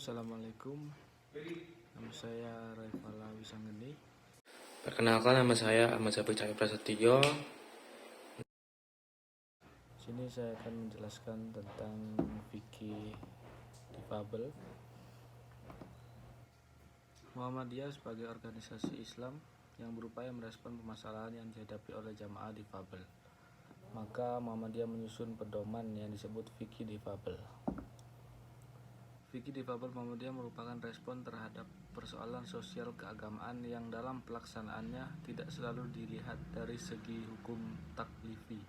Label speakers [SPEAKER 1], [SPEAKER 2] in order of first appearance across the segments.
[SPEAKER 1] Assalamualaikum, nama saya Raifala Wisanggeni.
[SPEAKER 2] Perkenalkan, nama saya Ahmad Zabri Cahyo Prasetyo.
[SPEAKER 1] Sini saya akan menjelaskan tentang fikih difabel. Muhammadiyah sebagai organisasi Islam yang berupaya merespon permasalahan yang dihadapi oleh jamaah difabel. Maka Muhammadiyah menyusun pedoman yang disebut fikih difabel. Fikih difabel Muhammadiyah merupakan respon terhadap persoalan sosial keagamaan yang dalam pelaksanaannya tidak selalu dilihat dari segi hukum taklifi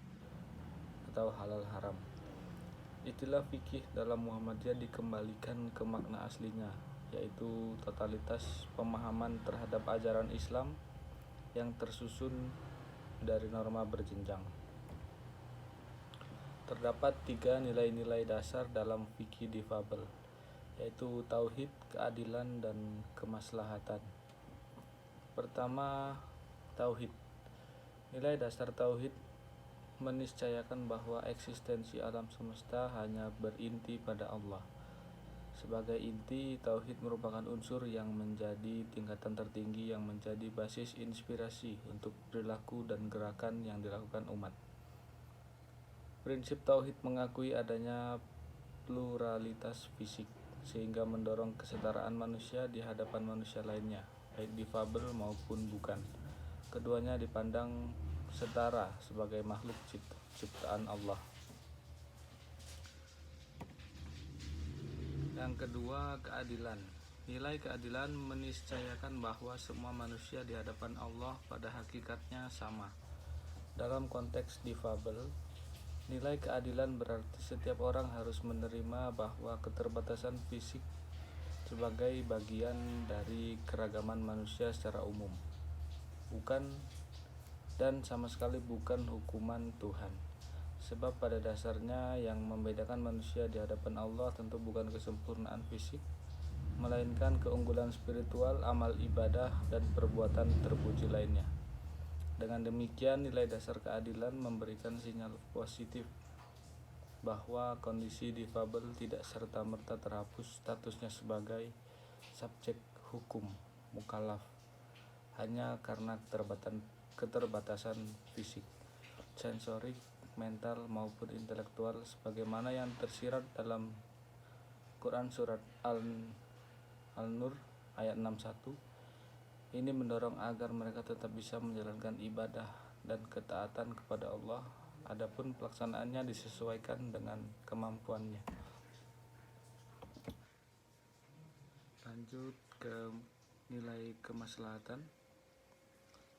[SPEAKER 1] atau halal haram. Istilah fikih dalam Muhammadiyah dikembalikan ke makna aslinya, yaitu totalitas pemahaman terhadap ajaran Islam yang tersusun dari norma berjenjang. Terdapat 3 nilai-nilai dasar dalam fikih difabel, yaitu tauhid, keadilan, dan kemaslahatan. Pertama, tauhid. Nilai dasar tauhid meniscayakan bahwa eksistensi alam semesta hanya berinti pada Allah. Sebagai inti, tauhid merupakan unsur yang menjadi tingkatan tertinggi yang menjadi basis inspirasi untuk perilaku dan gerakan yang dilakukan umat. Prinsip tauhid mengakui adanya pluralitas fisik, sehingga mendorong kesetaraan manusia di hadapan manusia lainnya, baik difabel maupun bukan. Keduanya dipandang setara sebagai makhluk ciptaan Allah. Yang kedua, keadilan. Nilai keadilan meniscayakan bahwa semua manusia di hadapan Allah pada hakikatnya sama. Dalam konteks difabel, nilai keadilan berarti setiap orang harus menerima bahwa keterbatasan fisik sebagai bagian dari keragaman manusia secara umum, bukan dan sama sekali bukan hukuman Tuhan. Sebab pada dasarnya yang membedakan manusia di hadapan Allah tentu bukan kesempurnaan fisik, melainkan keunggulan spiritual, amal ibadah, dan perbuatan terpuji lainnya. Dengan demikian, nilai dasar keadilan memberikan sinyal positif bahwa kondisi difabel tidak serta-merta terhapus statusnya sebagai subjek hukum mukallaf hanya karena keterbatasan fisik, sensorik, mental maupun intelektual, sebagaimana yang tersirat dalam Quran surat Al-Nur ayat 61. Ini mendorong agar mereka tetap bisa menjalankan ibadah dan ketaatan kepada Allah, adapun pelaksanaannya disesuaikan dengan kemampuannya. Lanjut ke nilai kemaslahatan.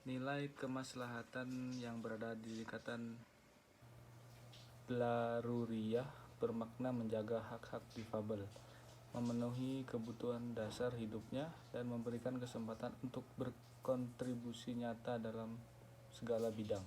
[SPEAKER 1] Nilai kemaslahatan yang berada di ikatan laruriyah bermakna menjaga hak-hak difabel, memenuhi kebutuhan dasar hidupnya, dan memberikan kesempatan untuk berkontribusi nyata dalam segala bidang.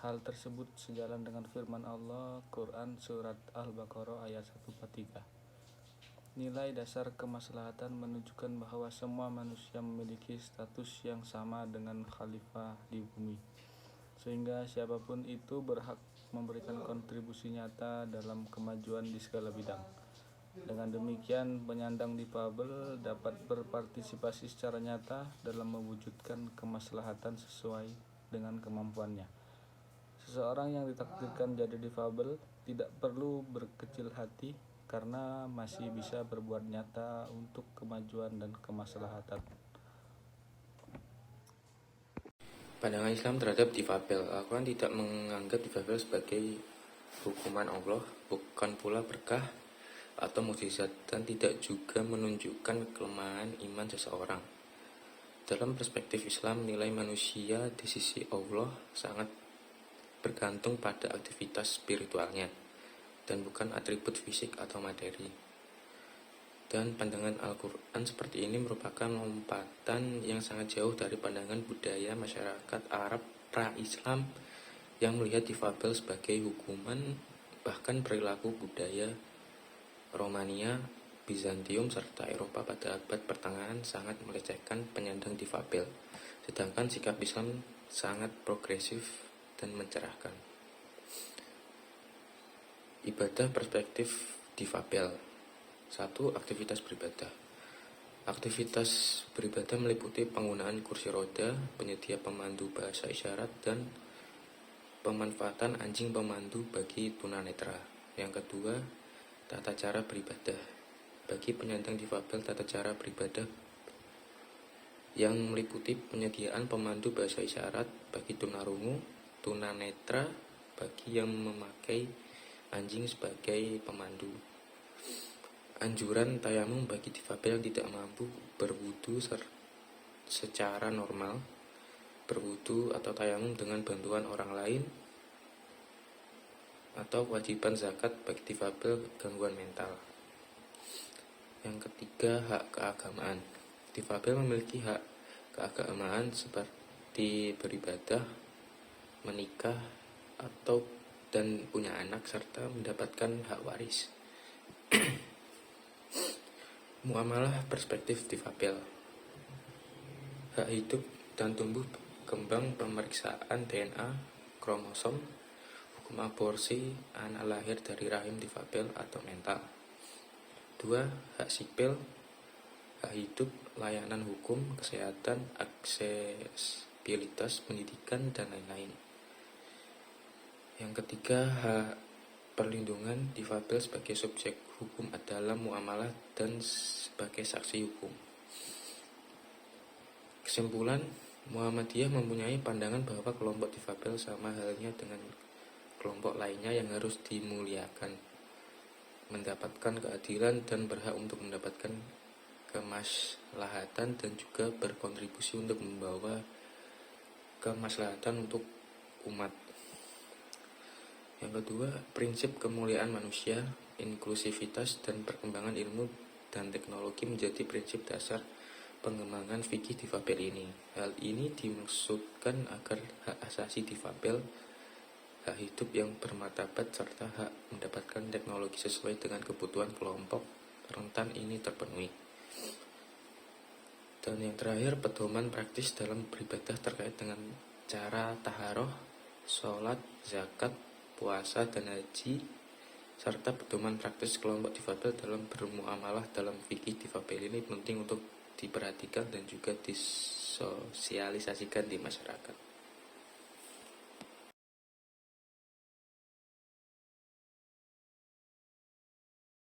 [SPEAKER 1] Hal tersebut sejalan dengan firman Allah Quran surat Al-Baqarah ayat 143. Nilai dasar kemaslahatan menunjukkan bahwa semua manusia memiliki status yang sama dengan khalifah di bumi, sehingga siapapun itu berhak memberikan kontribusi nyata dalam kemajuan di segala bidang. Dengan demikian, penyandang difabel dapat berpartisipasi secara nyata dalam mewujudkan kemaslahatan sesuai dengan kemampuannya. Seseorang yang ditakdirkan jadi difabel tidak perlu berkecil hati karena masih bisa berbuat nyata untuk kemajuan dan kemaslahatan.
[SPEAKER 2] Pandangan Islam terhadap difabel. Al-Quran tidak menganggap difabel sebagai hukuman Allah, bukan pula berkah atau mukjizat, dan tidak juga menunjukkan kelemahan iman seseorang. Dalam perspektif Islam, nilai manusia di sisi Allah sangat bergantung pada aktivitas spiritualnya dan bukan atribut fisik atau materi. Dan pandangan Al-Quran seperti ini merupakan lompatan yang sangat jauh dari pandangan budaya masyarakat Arab pra-Islam yang melihat difabel sebagai hukuman. Bahkan perilaku budaya Romania, Bizantium, serta Eropa pada abad pertengahan sangat melecehkan penyandang difabel, sedangkan sikap Islam sangat progresif dan mencerahkan. Ibadah perspektif difabel. 1. Aktivitas beribadah. Aktivitas beribadah meliputi penggunaan kursi roda, penyedia pemandu bahasa isyarat, dan pemanfaatan anjing pemandu bagi tunanetra. Yang kedua, tata cara beribadah. Bagi penyandang difabel, tata cara beribadah yang meliputi penyediaan pemandu bahasa isyarat bagi tunarungu, tunanetra bagi yang memakai anjing sebagai pemandu. Anjuran tayamum bagi difabel yang tidak mampu berwudu secara normal, berwudu atau tayamum dengan bantuan orang lain, atau kewajiban zakat bagi difabel gangguan mental. Yang ketiga, hak keagamaan. Difabel memiliki hak keagamaan seperti beribadah, menikah, dan punya anak, serta mendapatkan hak waris. Muamalah perspektif difabel. Hak hidup dan tumbuh kembang, pemeriksaan DNA, kromosom, hukum aborsi anak lahir dari rahim difabel atau mental. 2. Hak sipil, hak hidup, layanan hukum, kesehatan, aksesibilitas, pendidikan, dan lain-lain. Yang ketiga, hak perlindungan difabel sebagai subjek hukum dalam muamalah dan sebagai saksi hukum. Kesimpulan, Muhammadiyah mempunyai pandangan bahwa kelompok difabel sama halnya dengan kelompok lainnya yang harus dimuliakan, mendapatkan keadilan dan berhak untuk mendapatkan kemaslahatan dan juga berkontribusi untuk membawa kemaslahatan untuk umat. Yang kedua, prinsip kemuliaan manusia, inklusivitas, dan perkembangan ilmu dan teknologi menjadi prinsip dasar pengembangan fikih difabel ini. Hal ini dimaksudkan agar hak asasi difabel, hak hidup yang bermartabat, serta hak mendapatkan teknologi sesuai dengan kebutuhan kelompok rentan ini terpenuhi. Dan yang terakhir, pedoman praktis dalam beribadah terkait dengan cara taharoh, sholat, zakat, puasa, dan haji, serta pedoman praktis kelompok difabel dalam bermuamalah dalam fikih difabel ini penting untuk diperhatikan dan juga disosialisasikan di masyarakat.